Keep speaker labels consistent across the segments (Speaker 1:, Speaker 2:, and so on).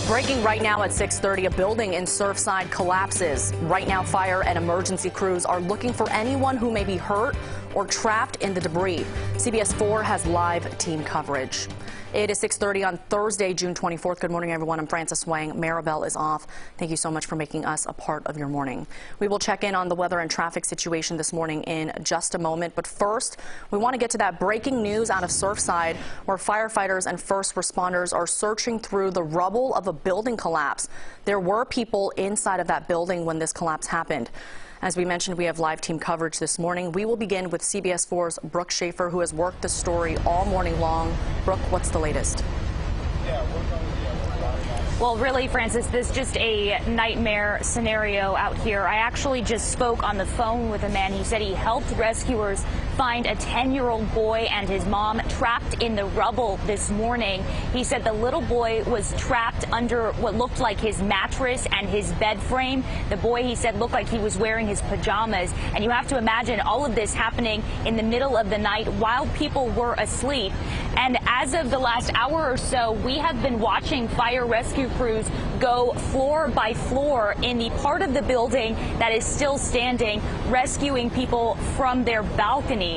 Speaker 1: Breaking right now at 6:30, a building in Surfside collapses. Right now, fire and emergency crews are looking for anyone who may be hurt or trapped in the debris. CBS 4 has live team coverage. It is 6:30 on Thursday, June 24th. Good morning, everyone. I'm Frances Wang. Maribel is off. Thank you so much for making us a part of your morning. We will check in on the weather and traffic situation this morning in just a moment. But first, we want to get to that breaking news out of Surfside, where firefighters and first responders are searching through the rubble of a building collapse. There were people inside of that building when this collapse happened. As we mentioned, we have live team coverage this morning. We will begin with CBS 4's Brooke Shafer, who has worked the story all morning long. Brooke, what's the latest?
Speaker 2: Well, really, Francis, this is just a nightmare scenario out here. I actually just spoke on the phone with a man. He said he helped rescuers find a 10-year-old boy and his mom trapped in the rubble this morning. He said the little boy was trapped under what looked like his mattress and his bed frame. The boy, he said, looked like he was wearing his pajamas. And you have to imagine all of this happening in the middle of the night while people were asleep. And as of the last hour or so, we have been watching fire rescue crews go floor by floor in the part of the building that is still standing, rescuing people from their balconies.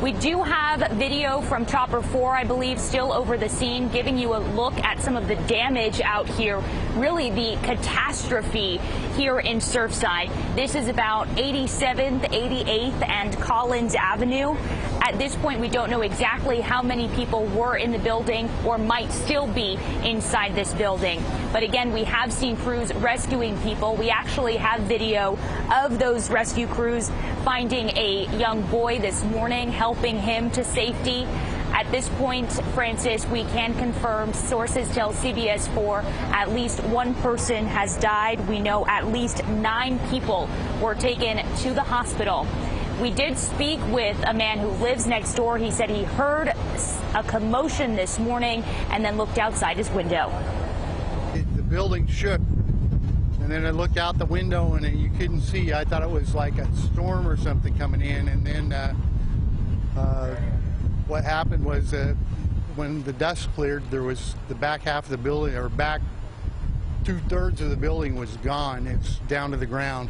Speaker 2: We do have video from Chopper 4, I believe, still over the scene, giving you a look at some of the damage out here, really the catastrophe here in Surfside. This is about 87th, 88th, and Collins Avenue. At this point, we don't know exactly how many people were in the building or might still be inside this building. But again, we have seen crews rescuing people. We actually have video of those rescue crews finding a young boy this morning, helping him to safety. At this point, Francis, we can confirm, sources tell CBS 4, at least one person has died. We know at least 9 people were taken to the hospital. We did speak with a man who lives next door. He said he heard a commotion this morning and then looked outside his window.
Speaker 3: The building shook, and then I looked out the window and you couldn't see. I thought it was like a storm or something coming in, and then what happened was when the dust cleared, there was the back half of the building, or back 2/3 of the building was gone. It's down to the ground.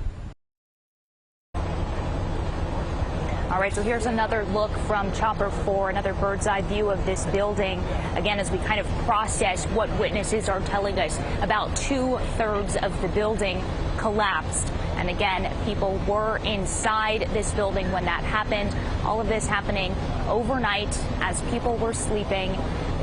Speaker 2: All right, so here's another look from Chopper 4, another bird's eye view of this building. Again, as we kind of process what witnesses are telling us, about 2/3 of the building collapsed. And again, people were inside this building when that happened. All of this happening overnight as people were sleeping.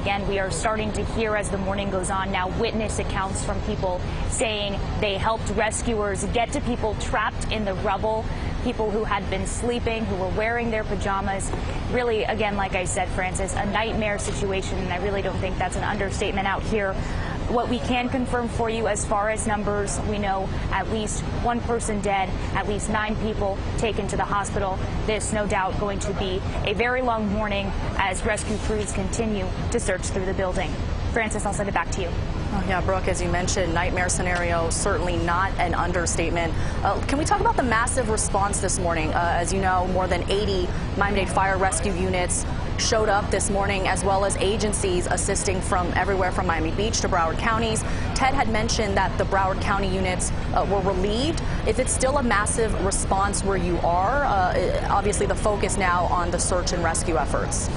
Speaker 2: Again, we are starting to hear, as the morning goes on now, witness accounts from people saying they helped rescuers get to people trapped in the rubble, people who had been sleeping, who were wearing their pajamas. Really, again, like I said, Francis, a nightmare situation, and I really don't think that's an understatement out here. What we can confirm for you as far as numbers, we know at least one person dead, at least 9 people taken to the hospital. This, no doubt, going to be a very long morning as rescue crews continue to search through the building. Francis, I'll send it back to you.
Speaker 1: Oh, yeah, Brooke, as you mentioned, nightmare scenario, certainly not an understatement. Can we talk about the massive response this morning? As you know, more than 80 Miami-Dade fire rescue units showed up this morning, as well as agencies assisting from everywhere from Miami Beach to Broward counties. Ted had mentioned that the Broward County units were relieved. Is it still a massive response where you are? Obviously, the focus now on the search and rescue efforts.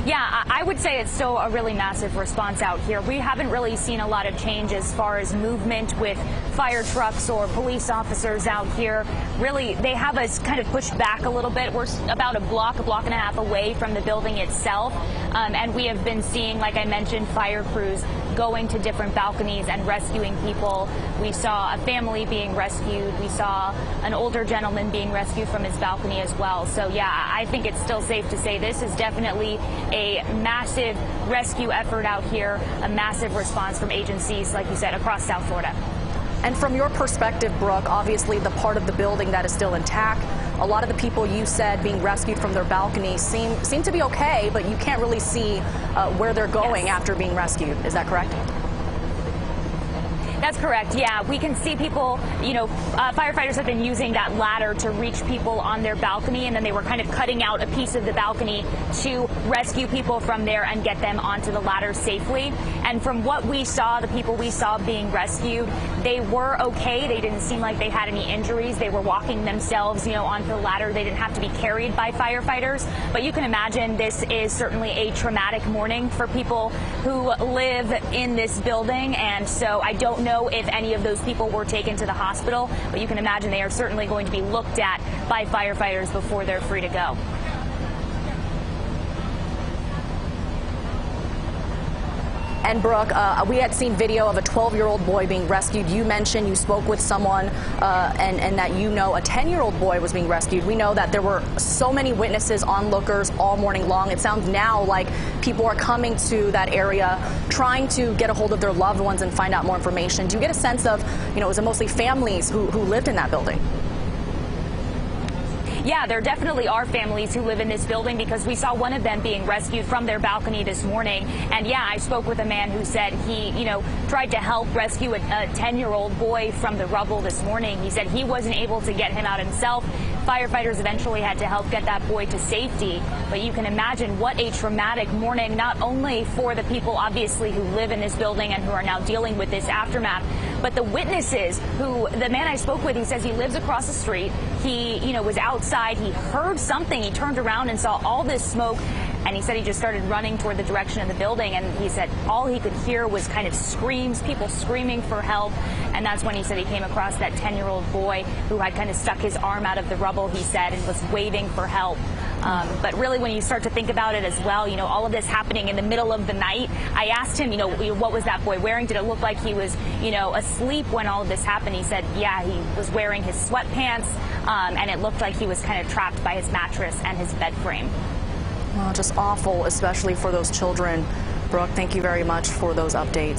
Speaker 2: Yeah, I would say it's still a really massive response out here. We haven't really seen a lot of change as far as movement with fire trucks or police officers out here. Really, they have us kind of pushed back a little bit. We're about a block and a half away from the building itself. And we have been seeing, like I mentioned, fire crews going to different balconies and rescuing people. We saw a family being rescued. We saw an older gentleman being rescued from his balcony as well. So, yeah, I think it's still safe to say this is definitely a massive rescue effort out here, a massive response from agencies, like you said, across South Florida.
Speaker 1: And from your perspective, Brooke, obviously the part of the building that is still intact, a lot of the people you said being rescued from their balconies seem to be okay, but you can't really see where they're going after being rescued. Is that correct?
Speaker 2: That's correct. Yeah, we can see people, firefighters have been using that ladder to reach people on their balcony, and then they were kind of cutting out a piece of the balcony to rescue people from there and get them onto the ladder safely. And from what we saw, the people we saw being rescued, they were okay. They didn't seem like they had any injuries. They were walking themselves, onto the ladder. They didn't have to be carried by firefighters. But you can imagine this is certainly a traumatic morning for people who live in this building. And so I don't know if any of those people were taken to the hospital, but you can imagine they are certainly going to be looked at by firefighters before they're free to go.
Speaker 1: And Brooke, we had seen video of a 12-year-old boy being rescued. You mentioned you spoke with someone and that a 10-year-old boy was being rescued. We know that there were so many witnesses, onlookers all morning long. It sounds now like people are coming to that area trying to get a hold of their loved ones and find out more information. Do you get a sense of, was it mostly families who lived in that building?
Speaker 2: Yeah, there definitely are families who live in this building, because we saw one of them being rescued from their balcony this morning. And yeah, I spoke with a man who said he, tried to help rescue a 10-year-old boy from the rubble this morning. He said he wasn't able to get him out himself. Firefighters eventually had to help get that boy to safety. But you can imagine what a traumatic morning, not only for the people, obviously, who live in this building and who are now dealing with this aftermath, but the witnesses who, the man I spoke with, he says he lives across the street. He, was outside. He heard something. He turned around and saw all this smoke. And he said he just started running toward the direction of the building. And he said all he could hear was kind of screams, people screaming for help. And that's when he said he came across that 10-year-old boy who had kind of stuck his arm out of the rubble, he said, and was waving for help. But really, when you start to think about it as well, all of this happening in the middle of the night, I asked him, what was that boy wearing? Did it look like he was, asleep when all of this happened? He said, yeah, he was wearing his sweatpants, and it looked like he was kind of trapped by his mattress and his bed frame.
Speaker 1: Well, just awful, especially for those children. Brooke, thank you very much for those updates.